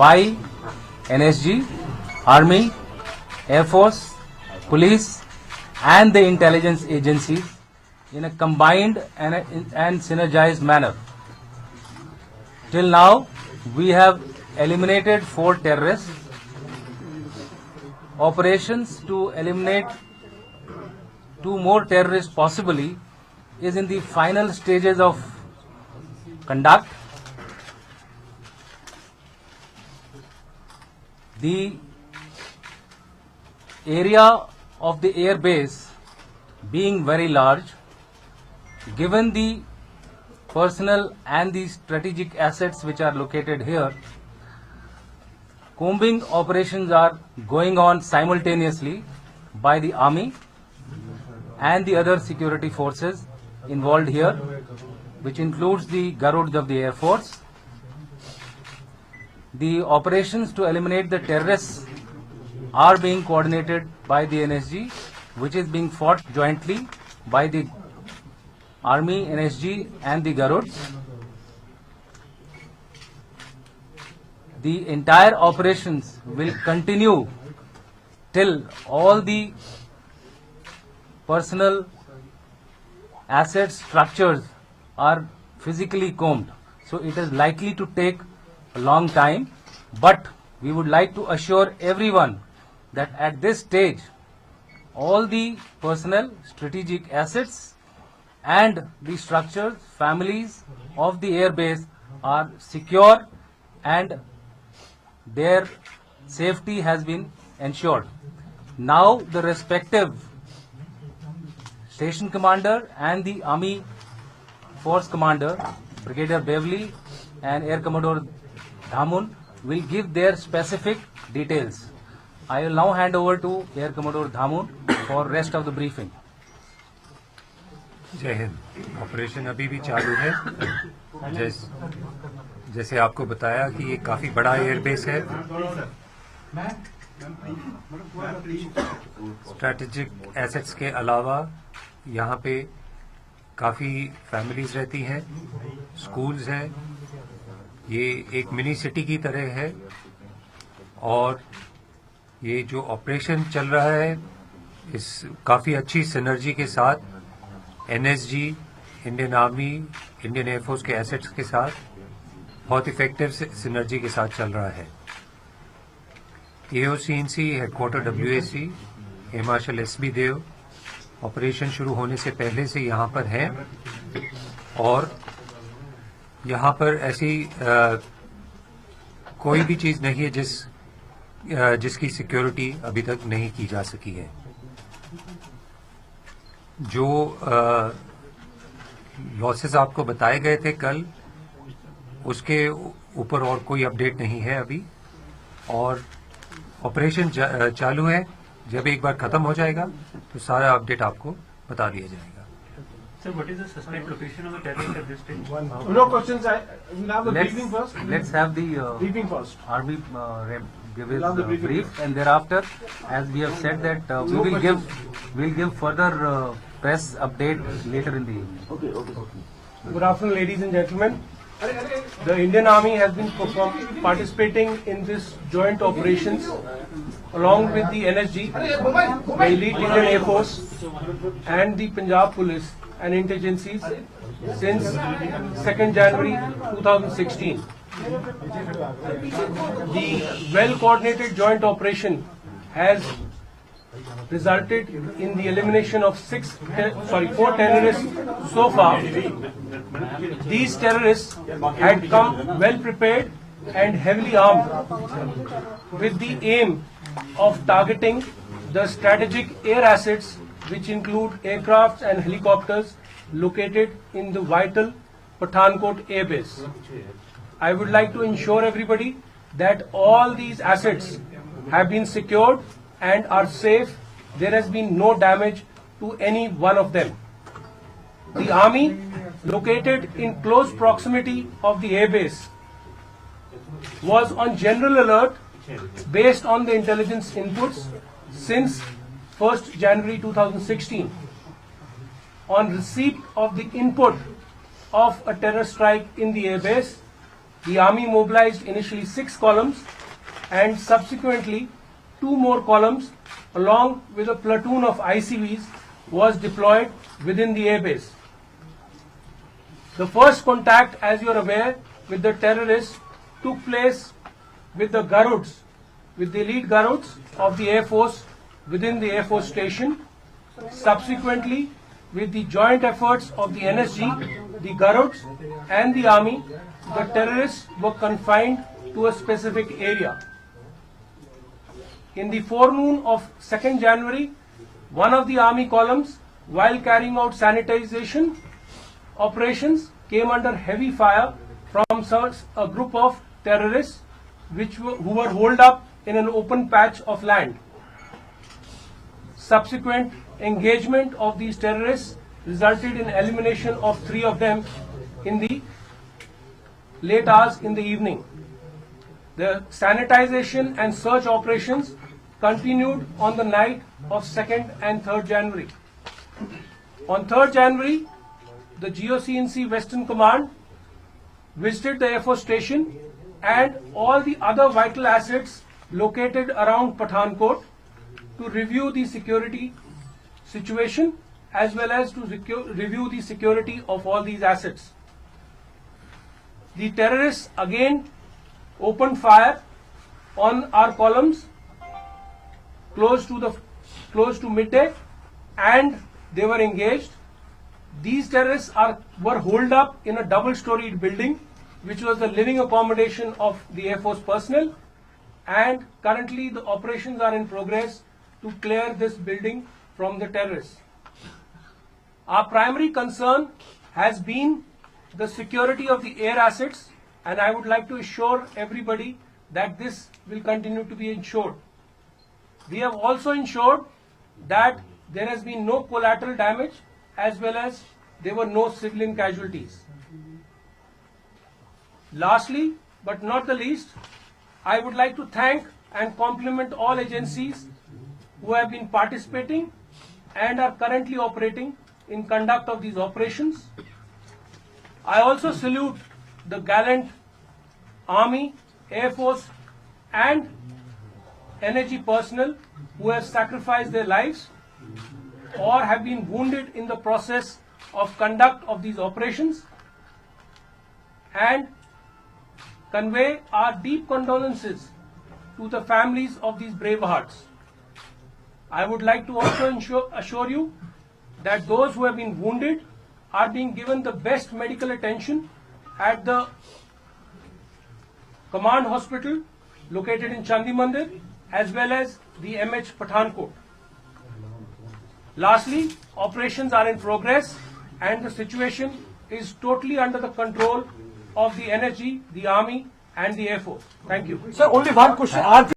by NSG, Army, Air Force, Police and the intelligence agencies in a combined and synergized manner. Till now, we have eliminated 4 terrorists. Operations to eliminate 2 more terrorists possibly is in the final stages of conduct. The area of the air base being very large, given the personnel and the strategic assets which are located here, combing operations are going on simultaneously by the Army and the other security forces involved here, which includes the Garuds of the Air Force. The operations to eliminate the terrorists are being coordinated by the NSG, which is being fought jointly by the Army, NSG and the Garuds. The entire operations will continue till all the personal assets, structures are physically combed. So it is likely to take a long time, but we would like to assure everyone that at this stage, all the personnel, strategic assets and the structures, families of the air base are secure and their safety has been ensured. Now the respective station commander and the Army Force Commander, Brigadier Beverly and Air Commodore Dhamun, will give their specific details. I will now hand over to Air Commodore Dhamun for rest of the briefing. जय Hind. Operation अभी भी चालू है। जैसे आपको बताया कि ये काफ़ी बड़ा एयरबेस है। स्ट्रैटेजिक एसेट्स के अलावा यहाँ पे काफ़ी फैमिलीज रहती हैं, स्कूल्स हैं। ये एक मिनी सिटी की तरह है और ये जो ऑपरेशन चल रहा है इस काफ़ी अच्छी सिनर्जी के साथ NSG, Indian army, Indian air force के एसेट्स के साथ बहुत इफेक्टिव सिनर्जी के साथ चल रहा है। एओसीएनसी हेडक्वार्टर डब्ल्यूएसी एयर मार्शल एसबी देव ऑपरेशन शुरू होने से पहले से यहाँ पर हैं और यहाँ पर ऐसी कोई भी चीज़ नहीं है जिसकी सिक्योरिटी अभी तक नहीं की जा सकी है। जो लॉसेस आपको बताए गए थे कल, उसके ऊपर और कोई अपडेट नहीं है अभी और ऑपरेशन चालू है। जब एक बार खत्म हो जाएगा तो सारा अपडेट आपको बता दिया जाएगा। Sir, what is the suspect location of the terrorist at this stage? No questions. We'll have the briefing first. Let's have the Briefing first. Army rep give his brief, and thereafter, as we have said that we'll give further press update later in the evening. Okay. Good afternoon, ladies and gentlemen. The Indian Army has been participating in this joint operations along with the NSG, the elite Indian Air Force, and the Punjab Police and intelligences since 2nd January 2016. The well-coordinated joint operation has resulted in the elimination of 4 terrorists so far. These terrorists had come well prepared and heavily armed with the aim of targeting the strategic air assets, which include aircrafts and helicopters located in the vital Pathankot Air Base. I would like to ensure everybody that all these assets have been secured and are safe. There has been no damage to any one of them. The Army, located in close proximity of the airbase, was on general alert based on the intelligence inputs since 1st January 2016. On receipt of the input of a terror strike in the airbase, the Army mobilized initially 6 columns and subsequently 2 more columns along with a platoon of ICVs was deployed within the airbase. The first contact, as you are aware, with the terrorists took place with the Garuds, with the elite Garuds of the Air Force within the Air Force Station. Subsequently, with the joint efforts of the NSG, the Garuds and the Army, the terrorists were confined to a specific area. In the forenoon of 2nd January, one of the Army columns, while carrying out sanitization operations, came under heavy fire from a group of terrorists who were holed up in an open patch of land. Subsequent engagement of these terrorists resulted in elimination of 3 of them in the late hours in the evening. The sanitization and search operations continued on the night of 2nd and 3rd January. On 3rd January, the GOC&C Western Command visited the Air Force Station and all the other vital assets located around Pathankot to review the security situation as well as to review the security of all these assets. The terrorists again opened fire on our columns close to midday, and they were engaged. These terrorists were holed up in a double-storied building, which was the living accommodation of the Air Force personnel, and currently the operations are in progress to clear this building from the terrorists. Our primary concern has been the security of the air assets, and I would like to assure everybody that this will continue to be ensured. We have also ensured that there has been no collateral damage as well as there were no civilian casualties. Lastly, but not the least, I would like to thank and compliment all agencies who have been participating and are currently operating in conduct of these operations. I also salute the gallant Army, Air Force and NSG personnel who have sacrificed their lives or have been wounded in the process of conduct of these operations, and convey our deep condolences to the families of these brave hearts. I would like to also assure you that those who have been wounded are being given the best medical attention at the command hospital located in Chandi Mandir as well as the MH Pathankot. Lastly, operations are in progress and the situation is totally under the control of the NSG, the Army and the Air Force. Thank you. Sir, only one question.